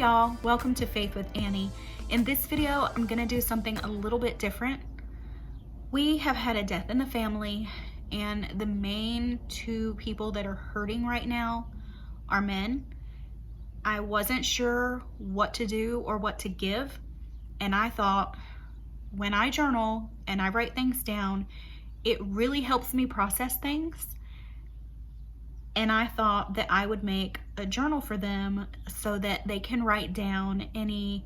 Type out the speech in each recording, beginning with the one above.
y'all, welcome to Faith with Annie. In this video, I'm gonna do something a little bit different. We have had a death in the family, and the main two people that are hurting right now are men. I wasn't sure what to do or what to give, and I thought when I journal and I write things down, it really helps me process things. And I thought that I would make a journal for them so that they can write down any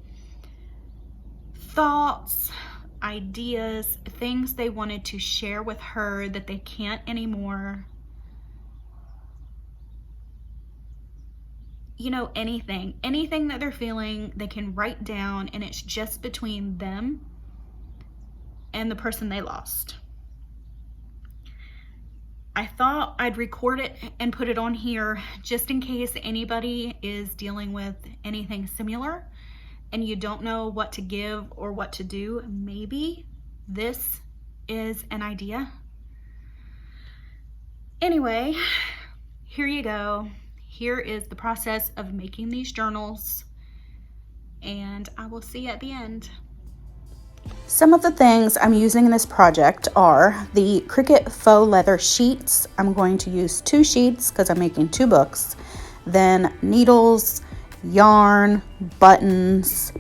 thoughts, ideas, things they wanted to share with her that they can't anymore. You know, anything that they're feeling, they can write down, and it's just between them and the person they lost. I thought I'd record it and put it on here just in case anybody is dealing with anything similar and you don't know what to give or what to do. Maybe this is an idea. Anyway, here you go. Here is the process of making these journals, and I will see you at the end. Some of the things I'm using in this project are the Cricut faux leather sheets. I'm going to use 2 sheets because I'm making 2 books. Then needles, yarn, buttons.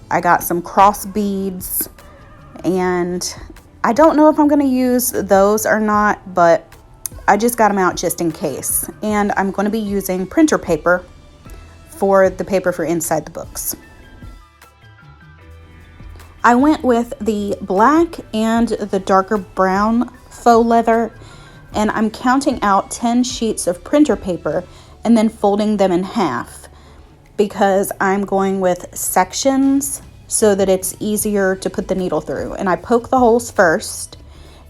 I got some cross beads, and I don't know if I'm going to use those or not, but I just got them out just in case. And I'm going to be using printer paper for the paper for inside the books. I went with the black and the darker brown faux leather, and I'm counting out 10 sheets of printer paper and then folding them in half because I'm going with sections so that it's easier to put the needle through. And I poke the holes first,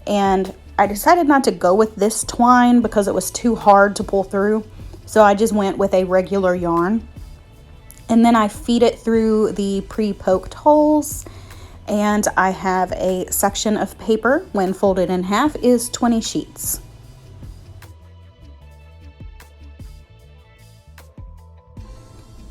and I decided not to go with this twine because it was too hard to pull through, so I just went with a regular yarn. And then I feed it through the pre-poked holes. And I have a section of paper, when folded in half, is 20 sheets.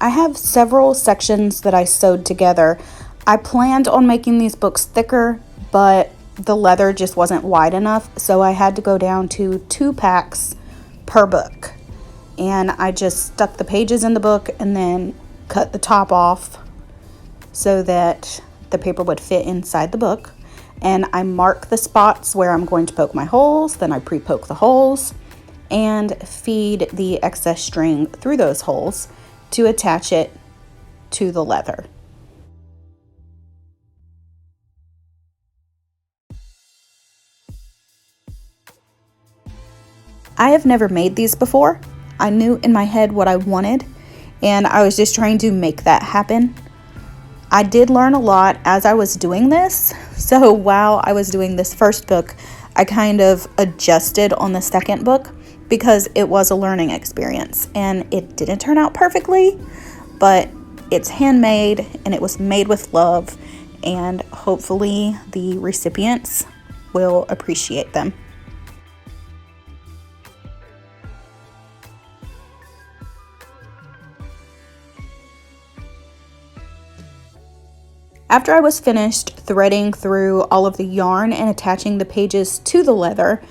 I have several sections that I sewed together. I planned on making these books thicker, but the leather just wasn't wide enough, so I had to go down to 2 packs per book. And I just stuck the pages in the book and then cut the top off so that the paper would fit inside the book. And I mark the spots where I'm going to poke my holes, then I pre-poke the holes and feed the excess string through those holes to attach it to the leather. I have never made these before. I knew in my head what I wanted, and I was just trying to make that happen. I did learn a lot as I was doing this, so while I was doing this first book, I kind of adjusted on the second book because it was a learning experience, and it didn't turn out perfectly, but it's handmade and it was made with love, and hopefully the recipients will appreciate them. After I was finished threading through all of the yarn and attaching the pages to the leather,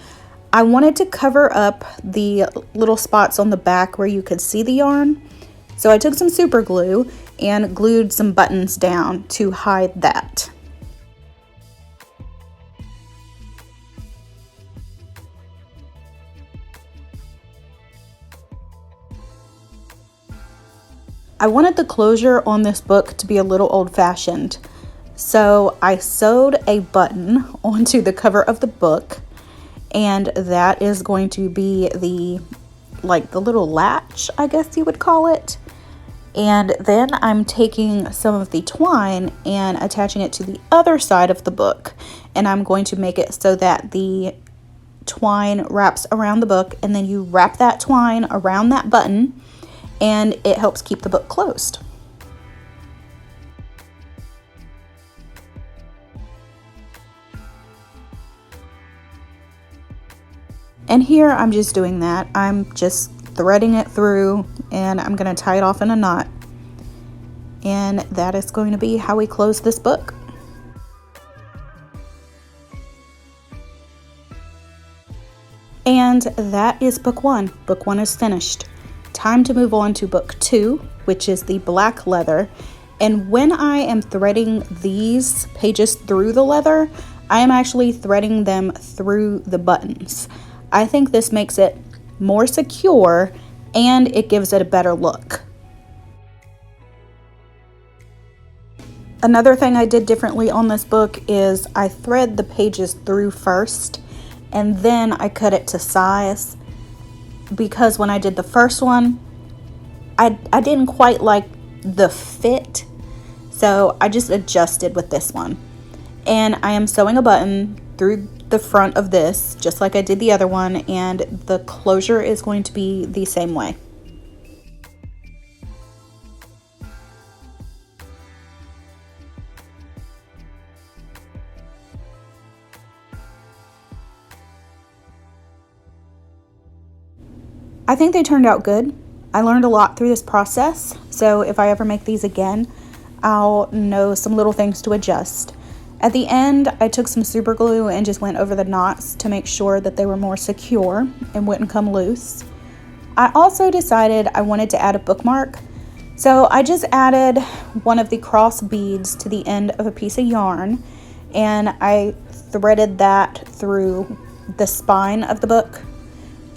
I wanted to cover up the little spots on the back where you could see the yarn. So I took some super glue and glued some buttons down to hide that. I wanted the closure on this book to be a little old-fashioned, so I sewed a button onto the cover of the book, and that is going to be the little latch, I guess you would call it. And then I'm taking some of the twine and attaching it to the other side of the book, and I'm going to make it so that the twine wraps around the book, and then you wrap that twine around that button, and it helps keep the book closed. And here I'm just doing that. I'm just threading it through, and I'm going to tie it off in a knot. And that is going to be how we close this book. And that is book one. Book one is finished. Time to move on to book two, which is the black leather. And when I am threading these pages through the leather, I am actually threading them through the buttons. I think this makes it more secure and it gives it a better look. Another thing I did differently on this book is I thread the pages through first and then I cut it to size, because when I did the first one, I didn't quite like the fit, so I just adjusted with this one. And I am sewing a button through the front of this just like I did the other one, and the closure is going to be the same way. I think they turned out good. I learned a lot through this process, so if I ever make these again, I'll know some little things to adjust. At the end, I took some super glue and just went over the knots to make sure that they were more secure and wouldn't come loose. I also decided I wanted to add a bookmark, so I just added one of the cross beads to the end of a piece of yarn, and I threaded that through the spine of the book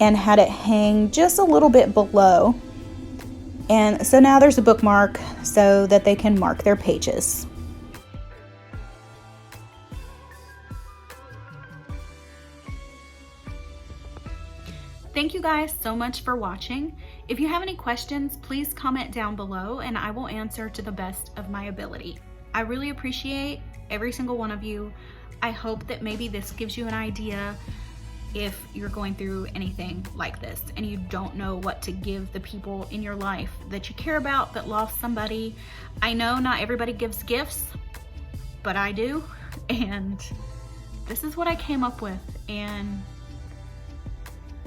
and had it hang just a little bit below. And so now there's a bookmark so that they can mark their pages. Thank you guys so much for watching. If you have any questions, please comment down below and I will answer to the best of my ability. I really appreciate every single one of you. I hope that maybe this gives you an idea if you're going through anything like this and you don't know what to give the people in your life that you care about that lost somebody. I know not everybody gives gifts, but I do, and this is what I came up with, and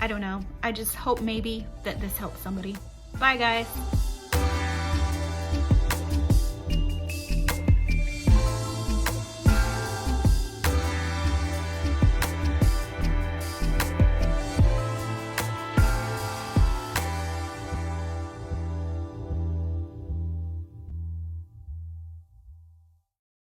I don't know. I just hope maybe that this helps somebody. Bye guys.